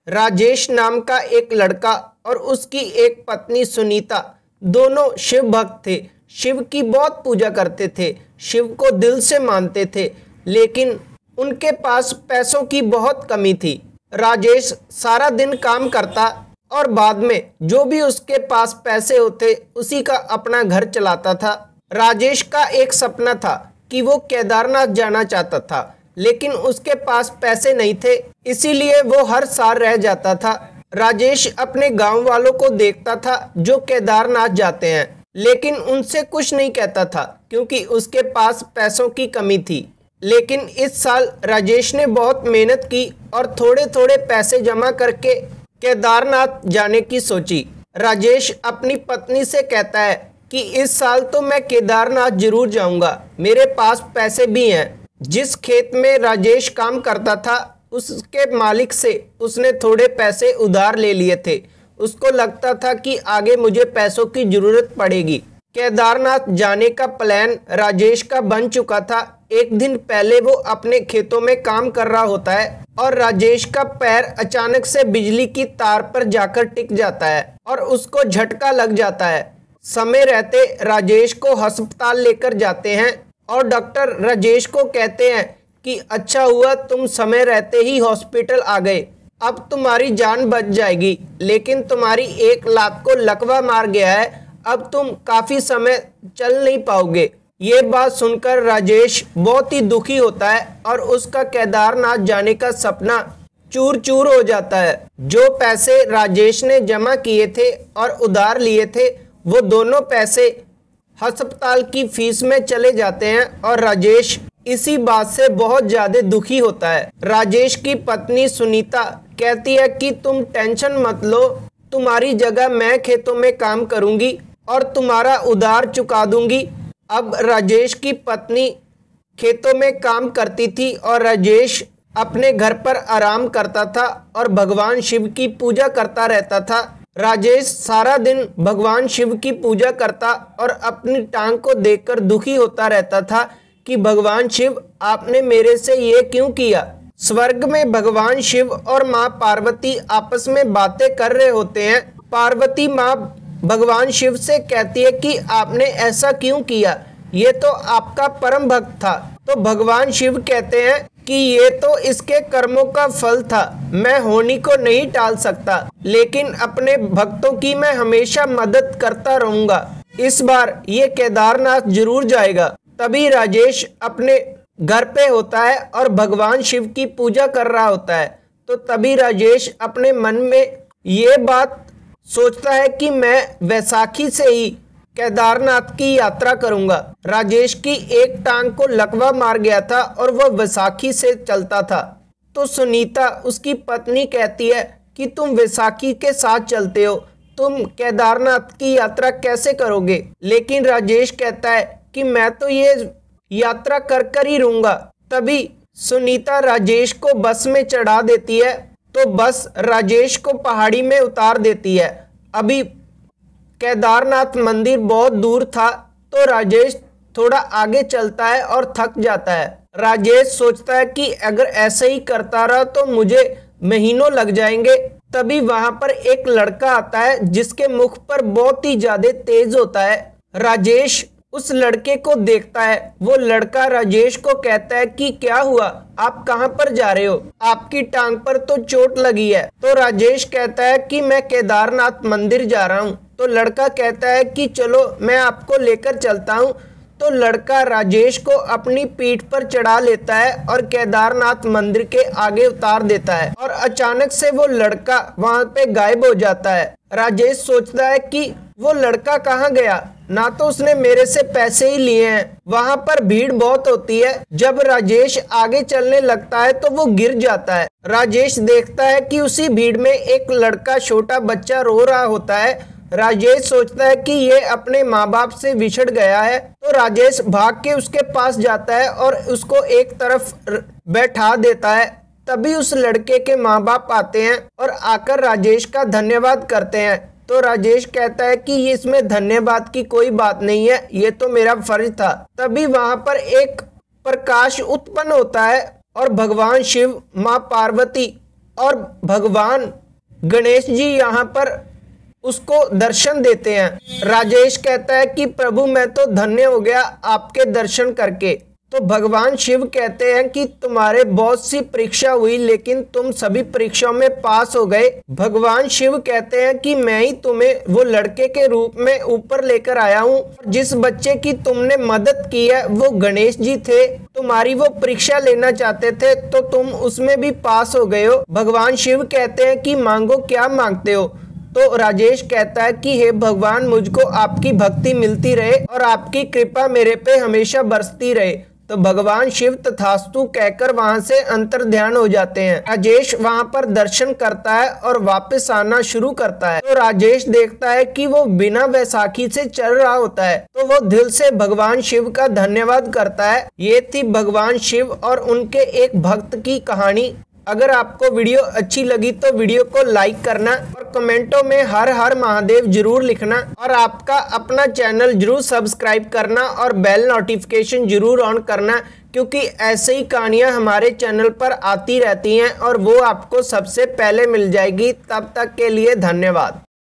राजेश नाम का एक लड़का और उसकी एक पत्नी सुनीता दोनों शिव भक्त थे। शिव की बहुत पूजा करते थे, शिव को दिल से मानते थे, लेकिन उनके पास पैसों की बहुत कमी थी। राजेश सारा दिन काम करता और बाद में जो भी उसके पास पैसे होते उसी का अपना घर चलाता था। राजेश का एक सपना था कि वो केदारनाथ जाना चाहता था, लेकिन उसके पास पैसे नहीं थे, इसीलिए वो हर साल रह जाता था। राजेश अपने गांव वालों को देखता था जो केदारनाथ जाते हैं, लेकिन उनसे कुछ नहीं कहता था क्योंकि उसके पास पैसों की कमी थी। लेकिन इस साल राजेश ने बहुत मेहनत की और थोड़े थोड़े पैसे जमा करके केदारनाथ जाने की सोची। राजेश अपनी पत्नी से कहता है कि इस साल तो मैं केदारनाथ जरूर जाऊंगा, मेरे पास पैसे भी हैं। जिस खेत में राजेश काम करता था उसके मालिक से उसने थोड़े पैसे उधार ले लिए थे। उसको लगता था कि आगे मुझे पैसों की जरूरत पड़ेगी। केदारनाथ जाने का प्लान राजेश का बन चुका था। एक दिन पहले वो अपने खेतों में काम कर रहा होता है और राजेश का पैर अचानक से बिजली की तार पर जाकर टिक जाता है और उसको झटका लग जाता है। समय रहते राजेश को अस्पताल लेकर जाते हैं और डॉक्टर राजेश को कहते हैं कि अच्छा हुआ तुम समय रहते ही हॉस्पिटल आ गए, अब तुम्हारी जान बच जाएगी, लेकिन तुम्हारी एक लात को लकवा मार गया है, अब तुम काफी समय चल नहीं पाओगे। ये बात सुनकर राजेश बहुत ही दुखी होता है और उसका केदारनाथ जाने का सपना चूर चूर हो जाता है। जो पैसे राजेश ने जमा किए थे और उधार लिए थे वो दोनों पैसे अस्पताल की फीस में चले जाते हैं और राजेश इसी बात से बहुत ज्यादा दुखी होता है। राजेश की पत्नी सुनीता कहती है कि तुम टेंशन मत लो, तुम्हारी जगह मैं खेतों में काम करूंगी और तुम्हारा उधार चुका दूंगी। अब राजेश की पत्नी खेतों में काम करती थी और राजेश अपने घर पर आराम करता था और भगवान शिव की पूजा करता रहता था। राजेश सारा दिन भगवान शिव की पूजा करता और अपनी टांग को देखकर दुखी होता रहता था कि भगवान शिव आपने मेरे से ये क्यों किया। स्वर्ग में भगवान शिव और माँ पार्वती आपस में बातें कर रहे होते हैं। पार्वती माँ भगवान शिव से कहती है कि आपने ऐसा क्यों किया, ये तो आपका परम भक्त था। तो भगवान शिव कहते हैं कि ये तो इसके कर्मों का फल था, मैं होनी को नहीं टाल सकता, लेकिन अपने भक्तों की मैं हमेशा मदद करता रहूंगा, इस बार ये केदारनाथ जरूर जाएगा। तभी राजेश अपने घर पे होता है और भगवान शिव की पूजा कर रहा होता है। तो तभी राजेश अपने मन में ये बात सोचता है कि मैं वैसाखी से ही केदारनाथ की यात्रा करूंगा। राजेश की एक टांग को लकवा मार गया था और वह वैसाखी से चलता था। तो सुनीता उसकी पत्नी कहती है कि तुम वैसाखी के साथ चलते हो, तुम केदारनाथ की यात्रा कैसे करोगे। लेकिन राजेश कहता है कि मैं तो ये यात्रा कर कर ही रहूंगा। तभी सुनीता राजेश को बस में चढ़ा देती है, तो बस राजेश को पहाड़ी में उतार देती है। अभी केदारनाथ मंदिर बहुत दूर था, तो राजेश थोड़ा आगे चलता है और थक जाता है। राजेश सोचता है कि अगर ऐसे ही करता रहा तो मुझे महीनों लग जाएंगे। तभी वहां पर एक लड़का आता है जिसके मुख पर बहुत ही ज्यादा तेज होता है। राजेश उस लड़के को देखता है। वो लड़का राजेश को कहता है कि क्या हुआ, आप कहां पर जा रहे हो, आपकी टांग पर तो चोट लगी है। तो राजेश कहता है कि मैं केदारनाथ मंदिर जा रहा हूं। तो लड़का कहता है कि चलो मैं आपको लेकर चलता हूं। तो लड़का राजेश को अपनी पीठ पर चढ़ा लेता है और केदारनाथ मंदिर के आगे उतार देता है और अचानक से वो लड़का वहां पे गायब हो जाता है। राजेश सोचता है कि वो लड़का कहाँ गया, ना तो उसने मेरे से पैसे ही लिए हैं। वहां पर भीड़ बहुत होती है। जब राजेश आगे चलने लगता है तो वो गिर जाता है। राजेश देखता है कि उसी भीड़ में एक लड़का छोटा बच्चा रो रहा होता है। राजेश सोचता है कि ये अपने माँ बाप से बिछड़ गया है। तो राजेश भाग के उसके पास जाता है और उसको एक तरफ बैठा देता है। तभी उस लड़के के माँ बाप आते हैं और आकर राजेश का धन्यवाद करते हैं। तो राजेश कहता है कि इसमें धन्यवाद की कोई बात नहीं है, ये तो मेरा फर्ज था। तभी वहां पर एक प्रकाश उत्पन्न होता है और भगवान शिव, माँ पार्वती और भगवान गणेश जी यहाँ पर उसको दर्शन देते हैं। राजेश कहता है कि प्रभु मैं तो धन्य हो गया आपके दर्शन करके। तो भगवान शिव कहते हैं कि तुम्हारे बहुत सी परीक्षा हुई लेकिन तुम सभी परीक्षाओं में पास हो गए। भगवान शिव कहते हैं कि मैं ही तुम्हें वो लड़के के रूप में ऊपर लेकर आया हूँ। जिस बच्चे की तुमने मदद की है वो गणेश जी थे, तुम्हारी वो परीक्षा लेना चाहते थे तो तुम उसमें भी पास हो गए हो। भगवान शिव कहते हैं कि मांगो क्या मांगते हो। तो राजेश कहता है कि हे भगवान मुझको आपकी भक्ति मिलती रहे और आपकी कृपा मेरे पे हमेशा बरसती रहे। तो भगवान शिव तथास्तु कहकर वहां से अंतर ध्यान हो जाते हैं। राजेश वहां पर दर्शन करता है और वापस आना शुरू करता है। तो राजेश देखता है कि वो बिना बैसाखी से चल रहा होता है, तो वो दिल से भगवान शिव का धन्यवाद करता है। ये थी भगवान शिव और उनके एक भक्त की कहानी। अगर आपको वीडियो अच्छी लगी तो वीडियो को लाइक करना और कमेंटों में हर हर महादेव जरूर लिखना और आपका अपना चैनल जरूर सब्सक्राइब करना और बेल नोटिफिकेशन जरूर ऑन करना, क्योंकि ऐसे ही कहानियां हमारे चैनल पर आती रहती हैं और वो आपको सबसे पहले मिल जाएगी। तब तक के लिए धन्यवाद।